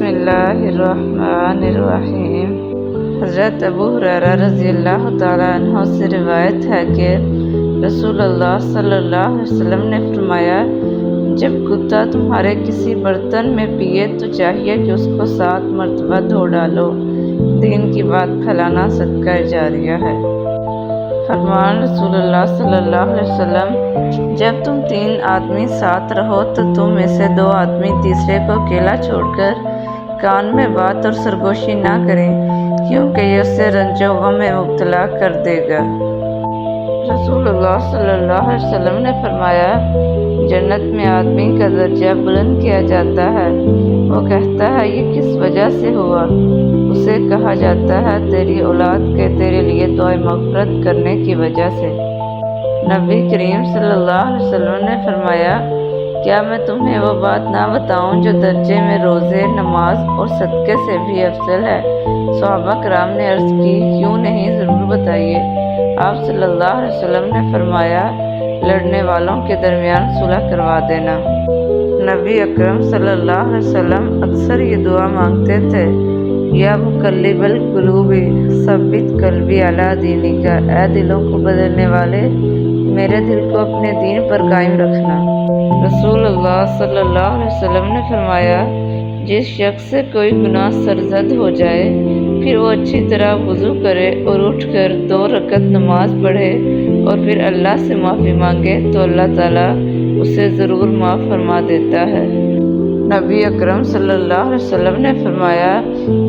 بسم اللہ الرحمن الرحیم۔ حضرت ابو ہریرہ رضی اللہ تعالیٰ عنہ سے روایت ہے کہ رسول اللہ صلی اللہ علیہ وسلم نے فرمایا، جب کتا تمہارے کسی برتن میں پیے تو چاہیے کہ اس کو 7 مرتبہ دھو ڈالو۔ دین کی بات پھیلانا صدقہ جاریہ ہے۔ فرمان رسول اللہ صلی اللہ علیہ وسلم، جب تم 3 آدمی ساتھ رہو تو تم میں سے 2 آدمی تیسرے کو اکیلا چھوڑ کر کان میں بات اور سرگوشی نہ کریں، کیونکہ یہ اسے رنج و غم میں مبتلا کر دے گا۔ رسول اللہ صلی اللہ علیہ وسلم نے فرمایا، جنت میں آدمی کا درجہ بلند کیا جاتا ہے، وہ کہتا ہے یہ کس وجہ سے ہوا؟ اسے کہا جاتا ہے تیری اولاد کے تیرے لیے دعائے مغفرت کرنے کی وجہ سے۔ نبی کریم صلی اللہ علیہ وسلم نے فرمایا، کیا میں تمہیں وہ بات نہ بتاؤں جو درجے میں روزے، نماز اور صدقے سے بھی افضل ہے؟ صحابہ کرام نے عرض کی، کیوں نہیں، ضرور بتائیے۔ آپ صلی اللہ علیہ وسلم نے فرمایا، لڑنے والوں کے درمیان صلح کروا دینا۔ نبی اکرم صلی اللہ علیہ وسلم اکثر یہ دعا مانگتے تھے، یا مقلب القلوب ثبت قلبی علی دینک، اے دلوں کو بدلنے والے، میرے دل کو اپنے دین پر قائم رکھنا۔ رسول اللہ صلی اللہ علیہ وسلم نے فرمایا، جس شخص سے کوئی گناہ سرزد ہو جائے، پھر وہ اچھی طرح وضو کرے اور اٹھ کر 2 رکعت نماز پڑھے اور پھر اللہ سے معافی مانگے تو اللہ تعالیٰ اسے ضرور معاف فرما دیتا ہے۔ نبی اکرم صلی اللہ علیہ وسلم نے فرمایا،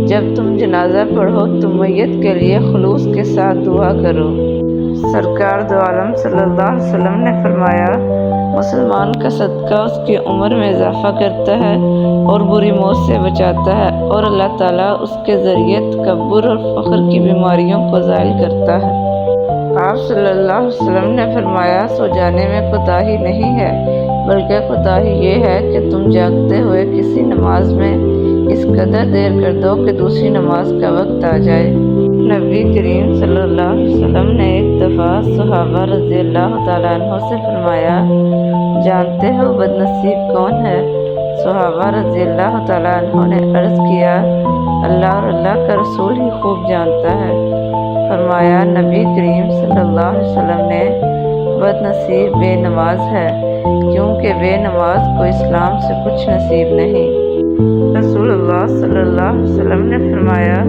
جب تم جنازہ پڑھو تو میت کے لیے خلوص کے ساتھ دعا کرو۔ سرکار دو عالم صلی اللہ علیہ وسلم نے فرمایا، مسلمان کا صدقہ اس کی عمر میں اضافہ کرتا ہے اور بری موت سے بچاتا ہے، اور اللہ تعالیٰ اس کے ذریعے تکبر اور فخر کی بیماریوں کو زائل کرتا ہے۔ آپ صلی اللہ علیہ وسلم نے فرمایا، سو جانے میں کوتاہی نہیں ہے، بلکہ کوتاہی یہ ہے کہ تم جاگتے ہوئے کسی نماز میں اس قدر دیر کر دو کہ دوسری نماز کا وقت آ جائے۔ نبی کریم صلی اللہ علیہ وسلم نے ایک دفعہ صحابہ رضی اللہ تعالیٰ عنہ سے فرمایا، جانتے ہو بد نصیب کون ہے؟ صحابہ رضی اللہ تعالیٰ عنہ نے عرض کیا، اللہ اور اللہ کا رسول ہی خوب جانتا ہے۔ فرمایا، نبی کریم صلی اللہ علیہ وسلم نے، بد نصیب بے نماز ہے، کیونکہ بے نماز کو اسلام سے کچھ نصیب نہیں۔ رسول اللہ صلی اللہ علیہ وسلم نے فرمایا،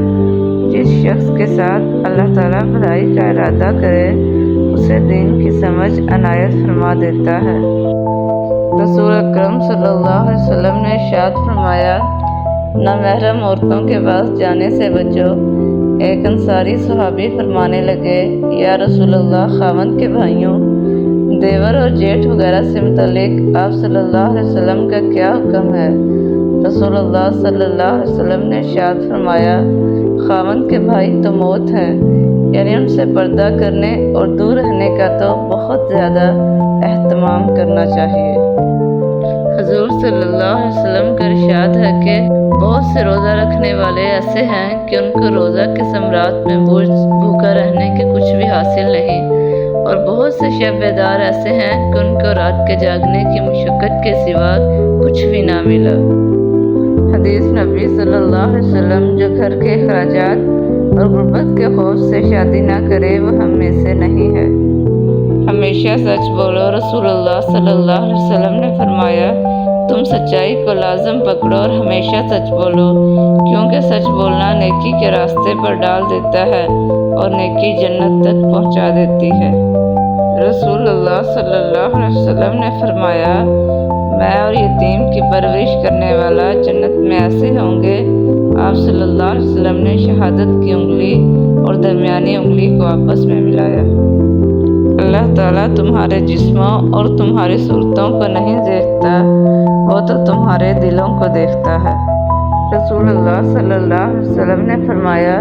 جس شخص کے ساتھ اللہ تعالیٰ بھلائی کا ارادہ کرے، اسے دین کی سمجھ عنایت فرما دیتا ہے۔ رسول اکرم صلی اللہ علیہ وسلم نے ارشاد فرمایا، نامحرم عورتوں کے پاس جانے سے بچو۔ ایک انصاری صحابی فرمانے لگے، یا رسول اللہ، خاوند کے بھائیوں، دیور اور جیٹھ وغیرہ سے متعلق آپ صلی اللہ علیہ وسلم کا کیا حکم ہے؟ رسول اللہ صلی اللہ علیہ وسلم نے ارشاد فرمایا، خاوند کے بھائی تو موت ہے، یعنی ان سے پردہ کرنے اور دور رہنے کا تو بہت زیادہ اہتمام کرنا چاہیے۔ حضور صلی اللہ علیہ وسلم کا ارشاد ہے کہ بہت سے روزہ رکھنے والے ایسے ہیں کہ ان کو روزہ کے ثمرات میں بھوکا رہنے کے کچھ بھی حاصل نہیں، اور بہت سے شب بیدار ایسے ہیں کہ ان کو رات کے جاگنے کی مشقت کے سوا کچھ بھی نہ ملا۔ حدیث نبی صلی اللہ علیہ وسلم، جو گھر کے اخراجات اور غربت کے خوف سے شادی نہ کرے وہ ہم میں سے نہیں ہے۔ ہمیشہ سچ بولو۔ رسول اللہ صلی اللہ علیہ وسلم نے فرمایا، تم سچائی کو لازم پکڑو اور ہمیشہ سچ بولو، کیونکہ سچ بولنا نیکی کے راستے پر ڈال دیتا ہے اور نیکی جنت تک پہنچا دیتی ہے۔ رسول اللہ صلی اللہ علیہ وسلم نے فرمایا، میں اور یتیم کی پرورش کرنے والا جنت میں ایسے ہوں گے۔ آپ صلی اللہ علیہ وسلم نے شہادت کی انگلی اور درمیانی انگلی کو آپس میں ملایا۔ اللہ تعالیٰ تمہارے جسموں اور تمہاری صورتوں کو نہیں دیکھتا، وہ تو تمہارے دلوں کو دیکھتا ہے۔ رسول اللہ صلی اللہ علیہ وسلم نے فرمایا،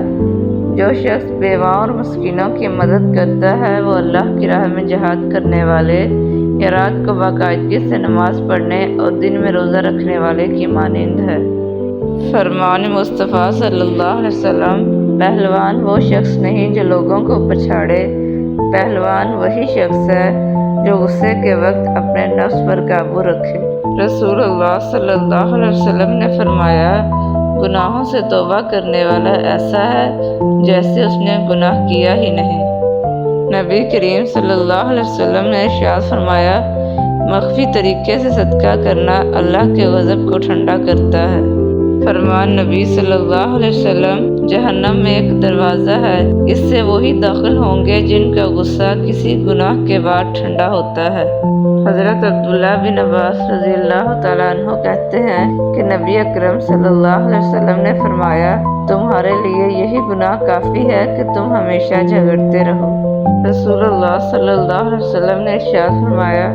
جو شخص بیواں اور مسکینوں کی مدد کرتا ہے وہ اللہ کی راہ میں جہاد کرنے والے یا رات کو باقاعدگی سے نماز پڑھنے اور دن میں روزہ رکھنے والے کی مانند ہے۔ فرمان مصطفیٰ صلی اللہ علیہ وسلم، پہلوان وہ شخص نہیں جو لوگوں کو پچھاڑے، پہلوان وہی شخص ہے جو غصے کے وقت اپنے نفس پر قابو رکھے۔ رسول اللہ صلی اللہ علیہ وسلم نے فرمایا، گناہوں سے توبہ کرنے والا ایسا ہے جیسے اس نے گناہ کیا ہی نہیں۔ نبی کریم صلی اللہ علیہ وسلم نے ارشاد فرمایا، مخفی طریقے سے صدقہ کرنا اللہ کے غضب کو ٹھنڈا کرتا ہے۔ فرمان نبی صلی اللہ علیہ وسلم، جہنم میں ایک دروازہ ہے، اس سے وہی داخل ہوں گے جن کا غصہ کسی گناہ کے بعد ٹھنڈا ہوتا ہے۔ حضرت عبداللہ بن عباس رضی اللہ تعالیٰ عنہ کہتے ہیں کہ نبی اکرم صلی اللہ علیہ وسلم نے فرمایا، تمہارے لیے یہی گناہ کافی ہے کہ تم ہمیشہ جھگڑتے رہو۔ رسول اللہ صلی اللہ علیہ وسلم نے ارشاد فرمایا،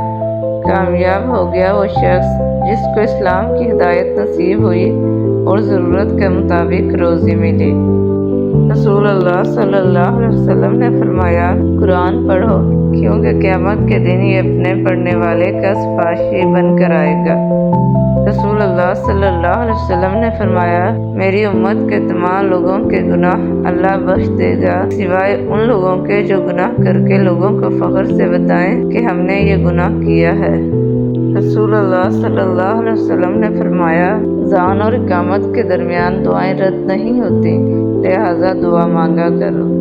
کامیاب ہو گیا وہ شخص جس کو اسلام کی ہدایت نصیب ہوئی اور ضرورت کے مطابق روزی ملی۔ رسول اللہ صلی اللہ علیہ وسلم نے فرمایا، قرآن پڑھو کیونکہ قیامت کے دن یہ اپنے پڑھنے والے کا سفارشی بن کر آئے گا۔ رسول اللہ صلی اللہ علیہ وسلم نے فرمایا، میری امت کے تمام لوگوں کے گناہ اللہ بخش دے گا سوائے ان لوگوں کے جو گناہ کر کے لوگوں کو فخر سے بتائیں کہ ہم نے یہ گناہ کیا ہے۔ رسول اللہ صلی اللہ علیہ وسلم نے فرمایا، اذان اور اقامت کے درمیان دعائیں رد نہیں ہوتی، لہٰذا دعا مانگا کرو۔